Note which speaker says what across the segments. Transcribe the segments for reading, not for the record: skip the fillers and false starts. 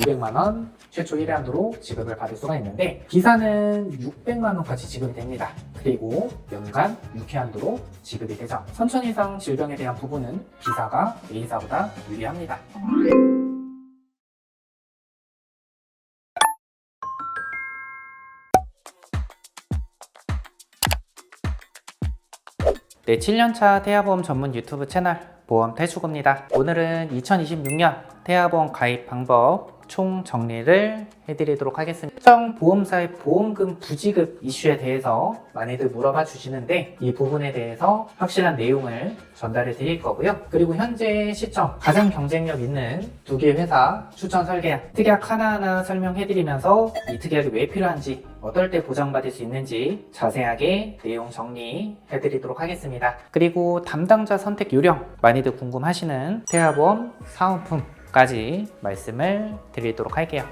Speaker 1: 500만원 최초 1회 한도로 지급을 받을 수가 있는데, 비사는 600만원까지 지급이 됩니다. 그리고 연간 6회 한도로 지급이 되죠. 선천 이상 질병에 대한 부분은 비사가 A사보다 유리합니다. 네, 7년차 태아보험 전문 유튜브 채널 보험태주구입니다. 오늘은 2026년 태아보험 가입 방법 총 정리를 해드리도록 하겠습니다. 특정 보험사의 보험금 부지급 이슈에 대해서 많이들 물어봐 주시는데, 이 부분에 대해서 확실한 내용을 전달해 드릴 거고요. 그리고 현재 시점 가장 경쟁력 있는 두 개 회사 추천 설계안, 특약 하나하나 설명해 드리면서 이 특약이 왜 필요한지, 어떨 때 보장받을 수 있는지 자세하게 내용 정리해 드리도록 하겠습니다. 그리고 담당자 선택 요령, 많이들 궁금하시는 태아보험 사은품까지 말씀을 드리도록 할게요.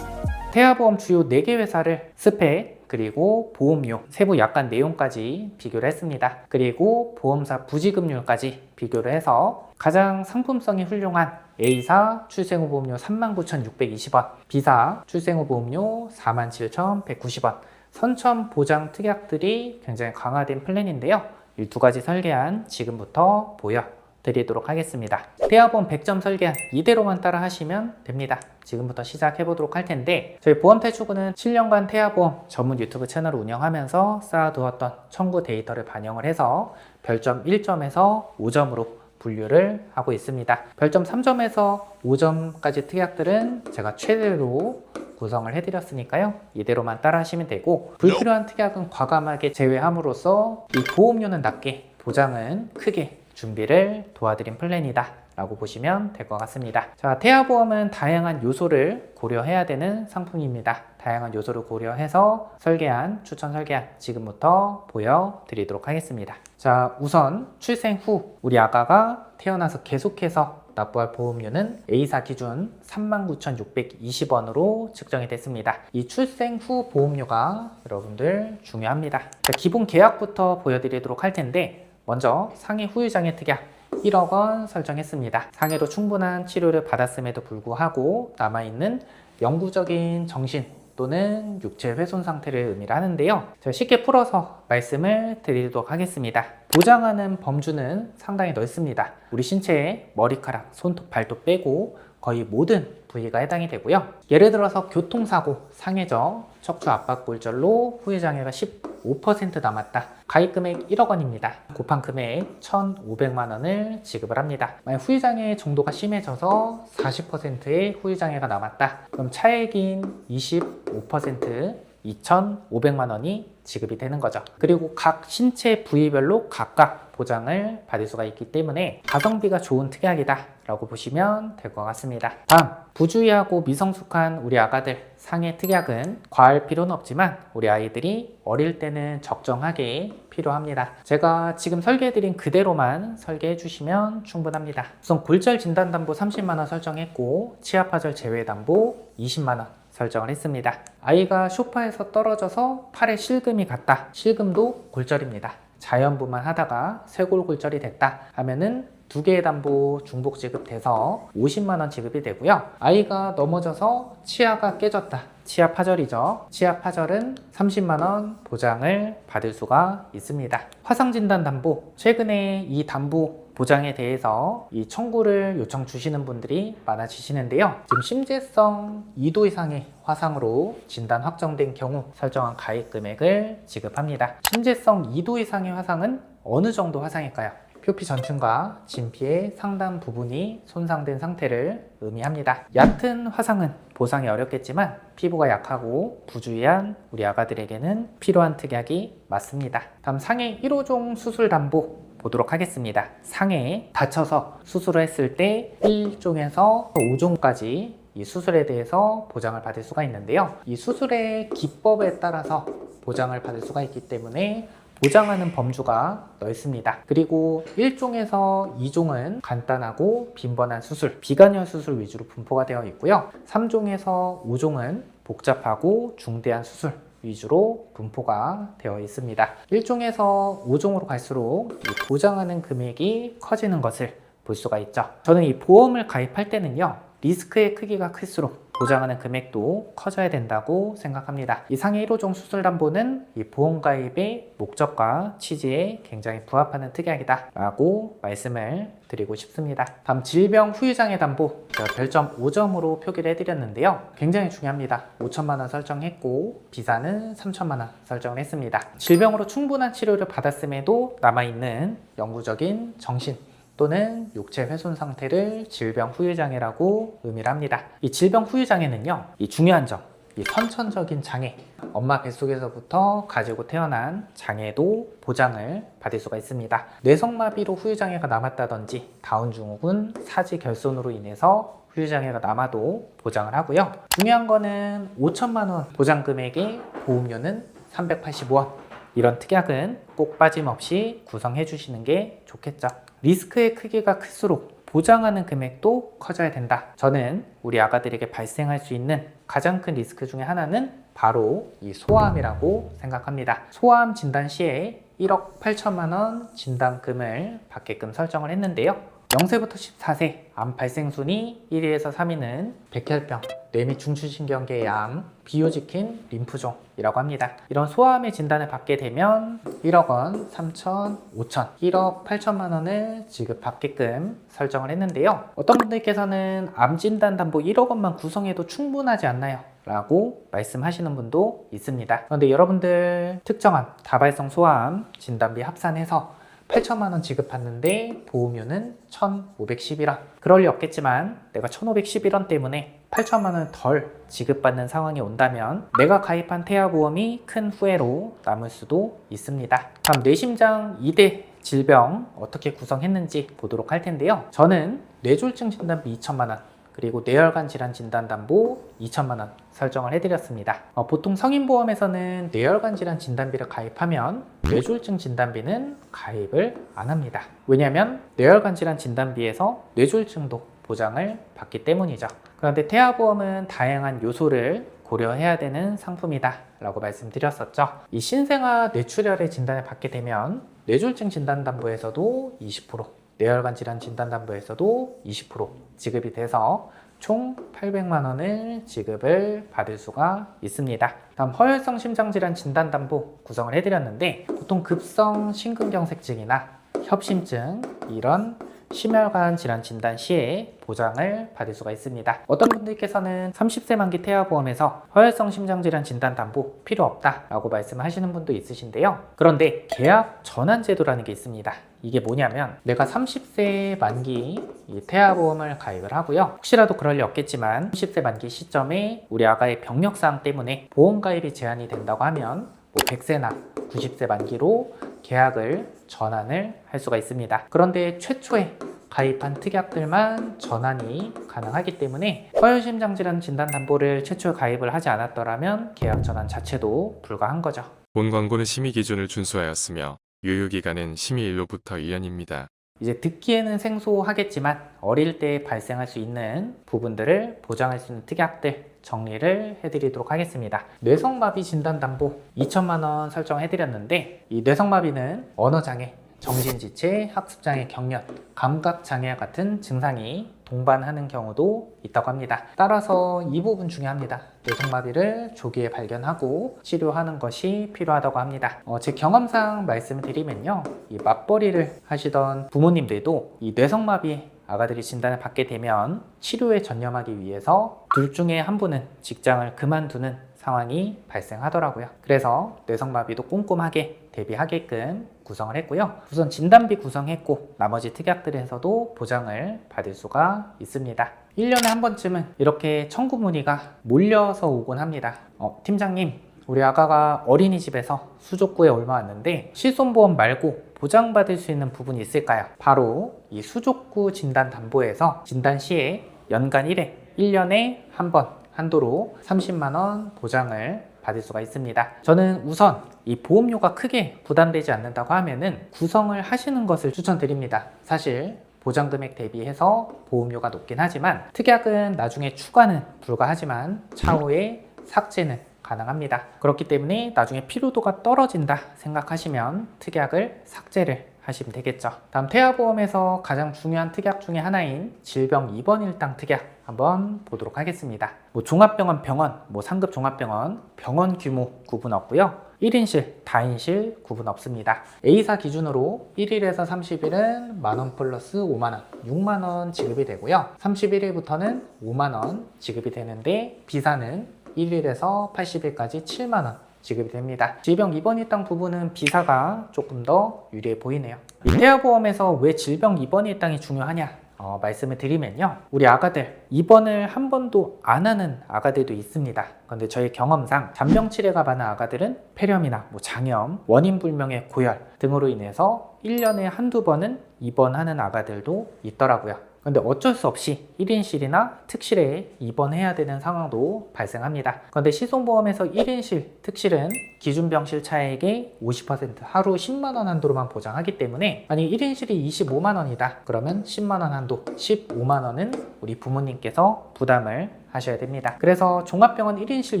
Speaker 1: 태아보험 주요 4개 회사를 스펙, 그리고 보험료, 세부 약관 내용까지 비교를 했습니다. 그리고 보험사 부지급률까지 비교를 해서 가장 상품성이 훌륭한 A사 출생후 보험료 39,620원, B사 출생후 보험료 47,190원, 선천 보장 특약들이 굉장히 강화된 플랜인데요. 이 두 가지 설계안 지금부터 보여드리도록 하겠습니다. 태아보험 100점 설계안 이대로만 따라 하시면 됩니다. 지금부터 시작해 보도록 할 텐데, 저희 보험태주구는 7년간 태아보험 전문 유튜브 채널을 운영하면서 쌓아두었던 청구 데이터를 반영을 해서 별점 1점에서 5점으로 분류를 하고 있습니다. 별점 3점에서 5점까지 특약들은 제가 최대로 구성을 해드렸으니까요, 이대로만 따라 하시면 되고, 불필요한 특약은 과감하게 제외함으로써 이 보험료는 낮게, 보장은 크게 준비를 도와드린 플랜이다 라고 보시면 될 것 같습니다. 자, 태아보험은 다양한 요소를 고려해야 되는 상품입니다. 다양한 요소를 고려해서 설계한 추천 설계안 지금부터 보여드리도록 하겠습니다. 자, 우선 출생 후 우리 아가가 태어나서 계속해서 납부할 보험료는 A사 기준 39,620원으로 측정이 됐습니다. 이 출생 후 보험료가 여러분들 중요합니다. 자, 기본 계약부터 보여드리도록 할 텐데, 먼저 상해 후유장애 특약 1억 원 설정했습니다. 상해로 충분한 치료를 받았음에도 불구하고 남아있는 영구적인 정신 또는 육체 훼손 상태를 의미를 하는데요. 제가 쉽게 풀어서 말씀을 드리도록 하겠습니다. 보장하는 범주는 상당히 넓습니다. 우리 신체의 머리카락, 손톱, 발톱 빼고 거의 모든 부위가 해당이 되고요. 예를 들어서 교통사고, 상해적, 척추 압박골절로 후유장애가 15% 남았다. 가입금액 1억 원입니다. 곱한 금액 1,500만 원을 지급을 합니다. 만약 후유장애 정도가 심해져서 40%의 후유장애가 남았다. 그럼 차액인 25% 2,500만 원이 지급이 되는 거죠. 그리고 각 신체 부위별로 각각 보장을 받을 수가 있기 때문에 가성비가 좋은 특약이다 라고 보시면 될 것 같습니다. 다음, 부주의하고 미성숙한 우리 아가들 상해 특약은 과할 필요는 없지만 우리 아이들이 어릴 때는 적정하게 필요합니다. 제가 지금 설계해드린 그대로만 설계해 주시면 충분합니다. 우선 골절 진단담보 30만 원 설정했고, 치아파절 제외담보 20만 원 설정을 했습니다. 아이가 소파에서 떨어져서 팔에 실금이 갔다. 실금도 골절입니다. 자연부만 하다가 쇄골골절이 됐다 하면은 2개의 담보 중복 지급돼서 50만 원 지급이 되고요. 아이가 넘어져서 치아가 깨졌다. 치아 파절이죠. 치아 파절은 30만 원 보장을 받을 수가 있습니다. 화상 진단 담보, 최근에 이 담보 보장에 대해서 이 청구를 요청 주시는 분들이 많아지시는데요. 지금 심재성 2도 이상의 화상으로 진단 확정된 경우 설정한 가입 금액을 지급합니다. 심재성 2도 이상의 화상은 어느 정도 화상일까요? 표피 전층과 진피의 상당 부분이 손상된 상태를 의미합니다. 얕은 화상은 보상이 어렵겠지만 피부가 약하고 부주의한 우리 아가들에게는 필요한 특약이 맞습니다. 다음, 상해 1호종 수술 담보 보도록 하겠습니다. 상해에 다쳐서 수술을 했을 때 1종에서 5종까지 이 수술에 대해서 보장을 받을 수가 있는데요. 이 수술의 기법에 따라서 보장을 받을 수가 있기 때문에 보장하는 범주가 넓습니다. 그리고 1종에서 2종은 간단하고 빈번한 수술, 비관여 수술 위주로 분포가 되어 있고요. 3종에서 5종은 복잡하고 중대한 수술 위주로 분포가 되어 있습니다. 1종에서 5종으로 갈수록 보장하는 금액이 커지는 것을 볼 수가 있죠. 저는 이 보험을 가입할 때는요, 리스크의 크기가 클수록 보장하는 금액도 커져야 된다고 생각합니다. 이 상해 1호종 수술담보는 이 보험 가입의 목적과 취지에 굉장히 부합하는 특약이다 라고 말씀을 드리고 싶습니다. 다음 질병 후유장애 담보, 제가 별점 5점으로 표기를 해드렸는데요. 굉장히 중요합니다. 5천만 원 설정했고 비사는 3천만 원 설정을 했습니다. 질병으로 충분한 치료를 받았음에도 남아있는 영구적인 정신 또는 육체 훼손 상태를 질병 후유장애라고 의미를 합니다. 이 질병 후유장애는요, 이 중요한 점, 이 선천적인 장애, 엄마 뱃속에서부터 가지고 태어난 장애도 보장을 받을 수가 있습니다. 뇌성마비로 후유장애가 남았다든지 다운증후군, 사지결손으로 인해서 후유장애가 남아도 보장을 하고요. 중요한 거는 5천만 원 보장금액의 보험료는 385원. 이런 특약은 꼭 빠짐없이 구성해 주시는 게 좋겠죠. 리스크의 크기가 클수록 보장하는 금액도 커져야 된다. 저는 우리 아가들에게 발생할 수 있는 가장 큰 리스크 중에 하나는 바로 이 소아암이라고 생각합니다. 소아암 진단 시에 1억 8천만 원 진단금을 받게끔 설정을 했는데요. 0세부터 14세 암 발생 순위 1위에서 3위는 백혈병, 뇌 및 중추신경계의 암, 비효직힌 림프종이라고 합니다. 이런 소아암의 진단을 받게 되면 1억 원, 3천, 5천, 1억 8천만 원을 지급받게끔 설정을 했는데요. 어떤 분들께서는 암 진단 담보 1억 원만 구성해도 충분하지 않나요? 라고 말씀하시는 분도 있습니다. 그런데 여러분들 특정암, 다발성 소아암 진단비 합산해서 8천만 원 지급받는데 보험료는 1,511원. 그럴 리 없겠지만 내가 1,511원 때문에 8천만 원 덜 지급받는 상황이 온다면 내가 가입한 태아보험이 큰 후회로 남을 수도 있습니다. 다음 뇌심장 2대 질병 어떻게 구성했는지 보도록 할 텐데요. 저는 뇌졸중 진단비 2천만 원, 그리고 뇌혈관 질환 진단 담보 2천만 원 설정을 해드렸습니다. 보통 성인보험에서는 뇌혈관 질환 진단비를 가입하면 뇌졸중 진단비는 가입을 안 합니다. 왜냐하면 뇌혈관 질환 진단비에서 뇌졸중도 보장을 받기 때문이죠. 그런데 태아보험은 다양한 요소를 고려해야 되는 상품이다 라고 말씀드렸었죠. 이 신생아 뇌출혈의 진단을 받게 되면 뇌졸중 진단담보에서도 20%, 뇌혈관 질환 진단담보에서도 20% 지급이 돼서 총 800만 원을 지급을 받을 수가 있습니다. 다음 허혈성 심장질환 진단담보 구성을 해드렸는데 보통 급성 심근경색증이나 협심증 이런 심혈관 질환 진단 시에 보장을 받을 수가 있습니다. 어떤 분들께서는 30세 만기 태아보험에서 허혈성 심장질환 진단 담보 필요 없다 라고 말씀하시는 분도 있으신데요. 그런데 계약 전환 제도라는 게 있습니다. 이게 뭐냐면 내가 30세 만기 이 태아보험을 가입을 하고요. 혹시라도 그럴 리 없겠지만 30세 만기 시점에 우리 아가의 병력사항 때문에 보험 가입이 제한이 된다고 하면 100세나 90세 만기로 계약을 전환을 할 수가 있습니다. 그런데 최초에 가입한 특약들만 전환이 가능하기 때문에 허혈심장질환 진단담보를 최초에 가입을 하지 않았더라면 계약 전환 자체도 불가한 거죠.
Speaker 2: 본 광고는 심의 기준을 준수하였으며 유효기간은 심의일로부터 1년입니다.
Speaker 1: 이제 듣기에는 생소하겠지만 어릴 때 발생할 수 있는 부분들을 보장할 수 있는 특약들 정리를 해드리도록 하겠습니다. 뇌성마비 진단담보 2천만 원 설정해드렸는데 이 뇌성마비는 언어장애, 정신지체, 학습장애, 경련, 감각장애와 같은 증상이 동반하는 경우도 있다고 합니다. 따라서 이 부분 중요합니다. 뇌성마비를 조기에 발견하고 치료하는 것이 필요하다고 합니다. 제 경험상 말씀을 드리면요, 이 맞벌이를 하시던 부모님들도 이 뇌성마비 아가들이 진단을 받게 되면 치료에 전념하기 위해서 둘 중에 한 분은 직장을 그만두는 상황이 발생하더라고요. 그래서 뇌성마비도 꼼꼼하게 대비하게끔 구성을 했고요. 우선 진단비 구성했고 나머지 특약들에서도 보장을 받을 수가 있습니다. 1년에 한 번쯤은 이렇게 청구 문의가 몰려서 오곤 합니다. 팀장님, 우리 아가가 어린이집에서 수족구에 올라왔는데 실손보험 말고 보장받을 수 있는 부분이 있을까요? 바로 이 수족구 진단담보에서 진단 시에 연간 1회, 1년에 한 번 한도로 30만 원 보장을 받을 수가 있습니다. 저는 우선 이 보험료가 크게 부담되지 않는다고 하면은 구성을 하시는 것을 추천드립니다. 사실 보장금액 대비해서 보험료가 높긴 하지만 특약은 나중에 추가는 불가하지만 차후에 삭제는 가능합니다. 그렇기 때문에 나중에 피로도가 떨어진다 생각하시면 특약을 삭제를 하시면 되겠죠. 다음 태아보험에서 가장 중요한 특약 중에 하나인 질병 입원 일당 특약 한번 보도록 하겠습니다. 종합병원 병원, 상급 종합병원 병원 규모 구분 없고요. 1인실, 다인실 구분 없습니다. A사 기준으로 1일에서 30일은 만원 플러스 5만원, 6만원 지급이 되고요. 31일부터는 5만원 지급이 되는데 B사는 1일에서 80일까지 7만원 지급이 됩니다. 질병 입원 일당 부분은 B사가 조금 더 유리해 보이네요. 이 태아보험에서 왜 질병 입원 일당이 중요하냐? 말씀을 드리면요, 우리 아가들 입원을 한 번도 안 하는 아가들도 있습니다. 그런데 저희 경험상 잔병 치레가 많은 아가들은 폐렴이나 장염, 원인 불명의 고열 등으로 인해서 1년에 한두 번은 입원하는 아가들도 있더라고요. 근데 어쩔 수 없이 1인실이나 특실에 입원해야 되는 상황도 발생합니다. 그런데 시송보험에서 1인실, 특실은 기준병실 차액의 50% 하루 10만원 한도로만 보장하기 때문에 만약 1인실이 25만원이다 그러면 10만원 한도 15만원은 우리 부모님께서 부담을 하셔야 됩니다. 그래서 종합병원 1인실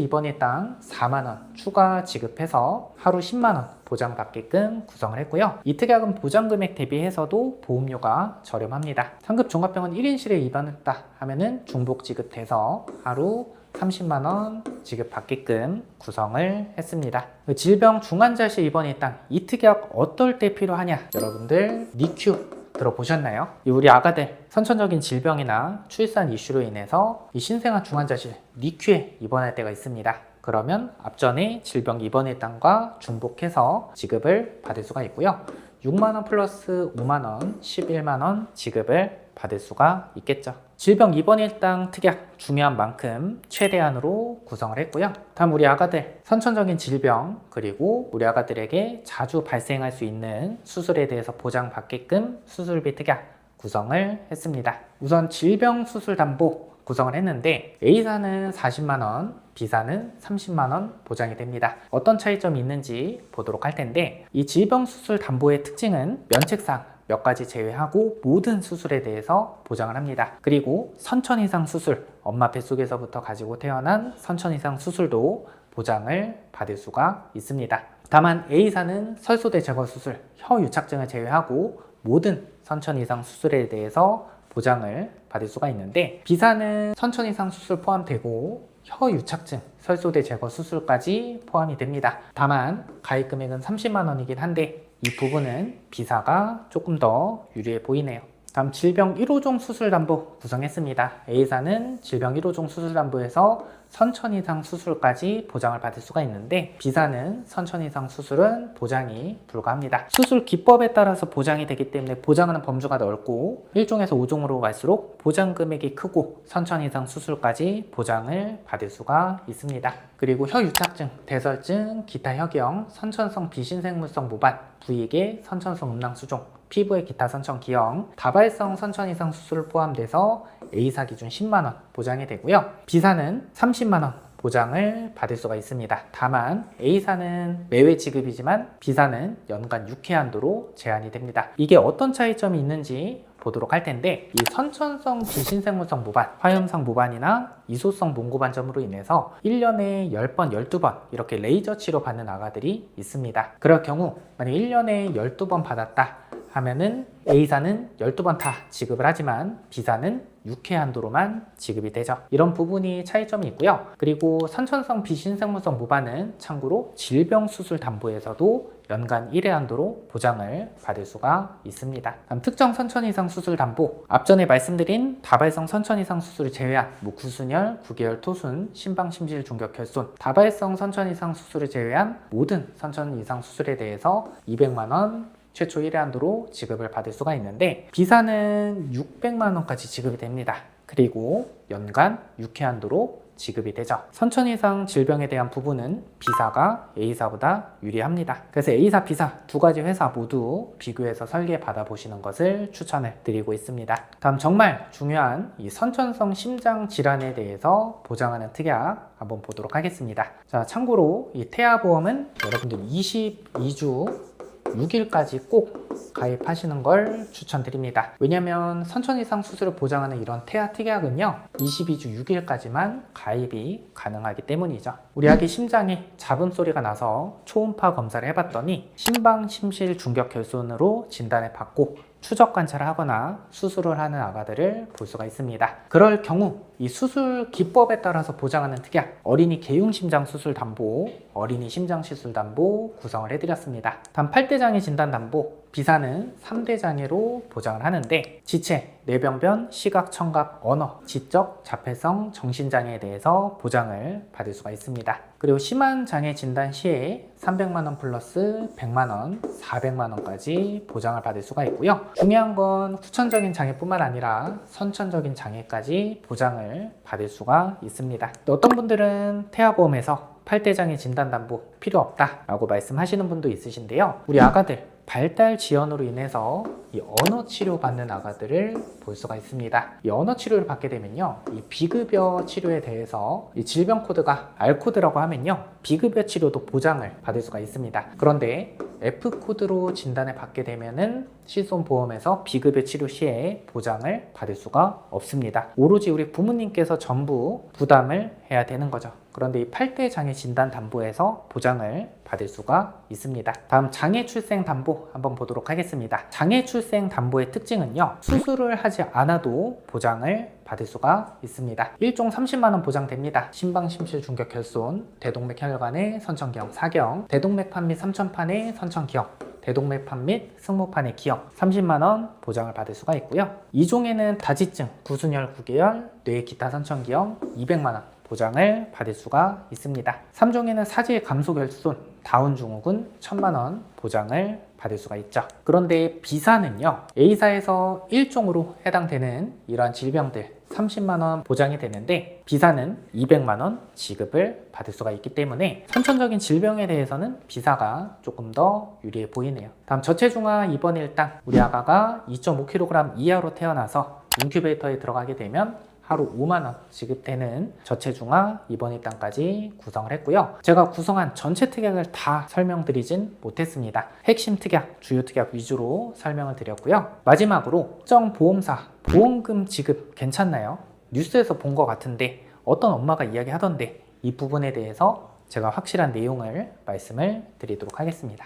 Speaker 1: 입원일당 4만원 추가 지급해서 하루 10만원 보장받게끔 구성을 했고요. 이 특약은 보장금액 대비해서도 보험료가 저렴합니다. 상급 종합병원 1인실에 입원했다 하면은 중복 지급돼서 하루 30만원 지급받게끔 구성을 했습니다. 질병 중환자실 입원일당 이 특약 어떨 때 필요하냐? 여러분들 니큐 들어보셨나요? 우리 아가들 선천적인 질병이나 출산 이슈로 인해서 이 신생아 중환자실 니큐에 입원할 때가 있습니다. 그러면 앞전에 질병 입원일당과 중복해서 지급을 받을 수가 있고요. 6만원 플러스 5만원, 11만원 지급을 받을 수가 있겠죠. 질병 입원일당 특약 중요한 만큼 최대한으로 구성을 했고요. 다음 우리 아가들 선천적인 질병 그리고 우리 아가들에게 자주 발생할 수 있는 수술에 대해서 보장받게끔 수술비 특약 구성을 했습니다. 우선 질병 수술 담보 구성을 했는데 A사는 40만원, B사는 30만원 보장이 됩니다. 어떤 차이점이 있는지 보도록 할 텐데 이 질병 수술 담보의 특징은 면책상 몇 가지 제외하고 모든 수술에 대해서 보장을 합니다. 그리고 선천 이상 수술, 엄마 뱃속에서부터 가지고 태어난 선천 이상 수술도 보장을 받을 수가 있습니다. 다만 A사는 설소대 제거 수술, 혀 유착증을 제외하고 모든 선천 이상 수술에 대해서 보장을 받을 수가 있는데 B사는 선천 이상 수술 포함되고 혀 유착증, 설소대 제거 수술까지 포함이 됩니다. 다만 가입 금액은 30만 원이긴 한데 이 부분은 B사가 조금 더 유리해 보이네요. 다음 질병 1호종 수술담보 구성했습니다. A사는 질병 1호종 수술담보에서 선천 이상 수술까지 보장을 받을 수가 있는데 B사는 선천 이상 수술은 보장이 불가합니다. 수술 기법에 따라서 보장이 되기 때문에 보장하는 범주가 넓고 1종에서 5종으로 갈수록 보장 금액이 크고 선천 이상 수술까지 보장을 받을 수가 있습니다. 그리고 혀 유착증, 대설증, 기타 혁영, 선천성 비신생물성 모발, 부위계 선천성 음낭수종, 피부의 기타 선천 기형, 다발성 선천 이상 수술 포함돼서 A사 기준 10만원 보장이 되고요. B사는 30만원 보장을 받을 수가 있습니다. 다만 A사는 매회 지급이지만 B사는 연간 6회 한도로 제한이 됩니다. 이게 어떤 차이점이 있는지 보도록 할 텐데 이 선천성 비신생물성 모발, 화염상 모반이나 이소성 몽고반점으로 인해서 1년에 10번, 12번 이렇게 레이저 치료 받는 아가들이 있습니다. 그럴 경우 만약 1년에 12번 받았다 하면은 A사는 12번 다 지급을 하지만 B사는 6회 한도로만 지급이 되죠. 이런 부분이 차이점이 있고요. 그리고 선천성 비신생물성 모반은 참고로 질병수술담보에서도 연간 1회 한도로 보장을 받을 수가 있습니다. 다음 특정 선천 이상 수술 담보, 앞전에 말씀드린 다발성 선천 이상 수술을 제외한 구순열, 구개열 토순, 심방 심실 중격 결손, 다발성 선천 이상 수술을 제외한 모든 선천 이상 수술에 대해서 200만원 최초 1회 한도로 지급을 받을 수가 있는데 B사는 600만원까지 지급이 됩니다. 그리고 연간 6회 한도로 지급이 되죠. 선천 이상 질병에 대한 부분은 B사가 A사보다 유리합니다. 그래서 A사, B사 두 가지 회사 모두 비교해서 설계 받아보시는 것을 추천을 드리고 있습니다. 다음 정말 중요한 이 선천성 심장 질환에 대해서 보장하는 특약 한번 보도록 하겠습니다. 자, 참고로 이 태아보험은 여러분들 22주 6일까지 꼭 가입하시는 걸 추천드립니다. 왜냐면 선천 이상 수술을 보장하는 이런 태아 특약은요 22주 6일까지만 가입이 가능하기 때문이죠. 우리 아기 심장에 잡음 소리가 나서 초음파 검사를 해봤더니 심방 심실 중격 결손으로 진단을 받고 추적 관찰을 하거나 수술을 하는 아가들을 볼 수가 있습니다. 그럴 경우 이 수술 기법에 따라서 보장하는 특약 어린이 개용심장 수술 담보, 어린이 심장 시술 담보 구성을 해드렸습니다. 단 8대 장애 진단 담보, 비사는 3대 장애로 보장을 하는데 지체, 뇌병변, 시각, 청각, 언어, 지적, 자폐성, 정신장애에 대해서 보장을 받을 수가 있습니다. 그리고 심한 장애 진단 시에 300만원 플러스 100만원, 400만원까지 보장을 받을 수가 있고요. 중요한 건 후천적인 장애뿐만 아니라 선천적인 장애까지 보장을 받을 수가 있습니다. 어떤 분들은 태아보험에서 8대 장애 진단 담보 필요 없다 라고 말씀하시는 분도 있으신데요. 우리 아가들 발달 지연으로 인해서 이 언어 치료 받는 아가들을 볼 수가 있습니다. 이 언어 치료를 받게 되면요, 이 비급여 치료에 대해서 이 질병 코드가 R 코드라고 하면요, 비급여 치료도 보장을 받을 수가 있습니다. 그런데 F 코드로 진단을 받게 되면은 실손보험에서 비급여 치료 시에 보장을 받을 수가 없습니다. 오로지 우리 부모님께서 전부 부담을 해야 되는 거죠. 그런데 이 8대 장애 진단 담보에서 보장을 받을 수가 있습니다. 다음 장애 출생 담보 한번 보도록 하겠습니다. 장애 출생 담보의 특징은요, 수술을 하지 않아도 보장을 받을 수가 있습니다. 1종 30만원 보장됩니다. 심방 심실 중격 결손, 대동맥 혈관의 선천기형 4경, 대동맥판 및 삼천판의 선천기형, 대동맥판 및 승모판의 기형 30만원 보장을 받을 수가 있고요. 2종에는 다지증, 구순혈, 구개열, 뇌 기타 선천기형 200만원 보장을 받을 수가 있습니다. 3종에는 사질 감소결손, 다운 증후군 1000만원 보장을 받을 수가 있죠. 그런데 B사는요, A사에서 1종으로 해당되는 이러한 질병들 30만원 보장이 되는데 B사는 200만원 지급을 받을 수가 있기 때문에 선천적인 질병에 대해서는 B사가 조금 더 유리해 보이네요. 다음 저체중아 입원 일당, 우리 아가가 2.5kg 이하로 태어나서 인큐베이터에 들어가게 되면 하루 5만원 지급되는 저체중아 입원 입당까지 구성을 했고요. 제가 구성한 전체 특약을 다 설명드리진 못했습니다. 핵심 특약, 주요 특약 위주로 설명을 드렸고요. 마지막으로 특정 보험사 보험금 지급 괜찮나요? 뉴스에서 본 것 같은데 어떤 엄마가 이야기하던데 이 부분에 대해서 제가 확실한 내용을 말씀을 드리도록 하겠습니다.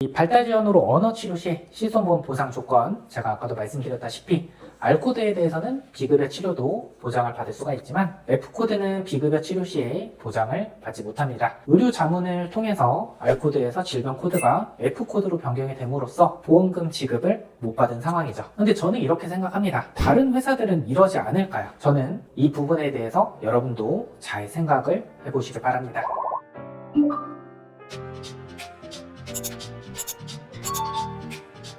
Speaker 1: 이 발달 지연으로 언어 치료 시 실손보험 보상 조건, 제가 아까도 말씀드렸다시피 R코드에 대해서는 비급여 치료도 보장을 받을 수가 있지만 F코드는 비급여 치료 시에 보장을 받지 못합니다. 의료 자문을 통해서 R코드에서 질병 코드가 F코드로 변경이 됨으로써 보험금 지급을 못 받은 상황이죠. 근데 저는 이렇게 생각합니다. 다른 회사들은 이러지 않을까요? 저는 이 부분에 대해서 여러분도 잘 생각을 해보시길 바랍니다.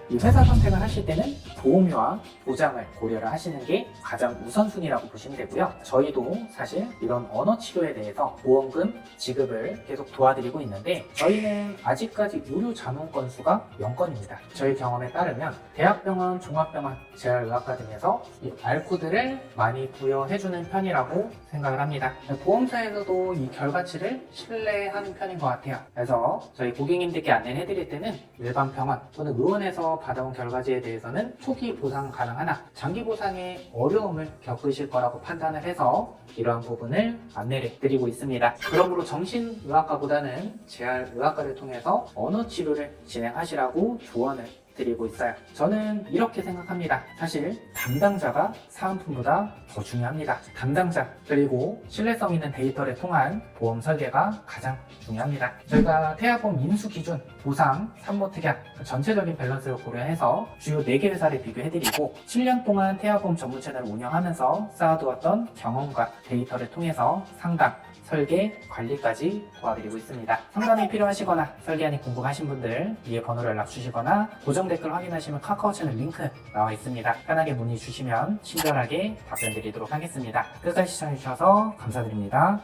Speaker 1: 이 회사 선택을 하실 때는 보험료와 보장을 고려를 하시는 게 가장 우선순위라고 보시면 되고요. 저희도 사실 이런 언어 치료에 대해서 보험금 지급을 계속 도와드리고 있는데 저희는 아직까지 의료 자문 건수가 0건입니다. 저희 경험에 따르면 대학병원, 종합병원, 재활의학과 등에서 이 R코드를 많이 부여해주는 편이라고 생각을 합니다. 보험사에서도 이 결과치를 신뢰하는 편인 것 같아요. 그래서 저희 고객님들께 안내를 해드릴 때는 일반 병원 또는 의원에서 받아온 결과지에 대해서는 초기 보상 가능하나 장기 보상에 어려움을 겪으실 거라고 판단을 해서 이러한 부분을 안내를 드리고 있습니다. 그러므로 정신의학과보다는 재활의학과를 통해서 언어 치료를 진행하시라고 조언을 드리고 있어요. 저는 이렇게 생각합니다. 사실 담당자가 사은품보다 더 중요합니다. 담당자 그리고 신뢰성 있는 데이터를 통한 보험 설계가 가장 중요합니다. 저희가 태아보험 인수 기준, 보상, 산모 특약 전체적인 밸런스를 고려해서 주요 4개 회사를 비교해드리고 7년 동안 태아보험 전문 채널을 운영하면서 쌓아두었던 경험과 데이터를 통해서 상담, 설계, 관리까지 도와드리고 있습니다. 상담이 필요하시거나 설계안이 궁금하신 분들 위에 번호로 연락 주시거나 고정 댓글 확인하시면 카카오 채널 링크 나와 있습니다. 편하게 문의 주시면 친절하게 답변 드리도록 하겠습니다. 끝까지 시청해주셔서 감사드립니다.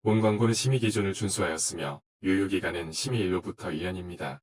Speaker 2: 본 광고는 심의 기준을 준수하였으며 유효기간은 심의일로부터 1년입니다.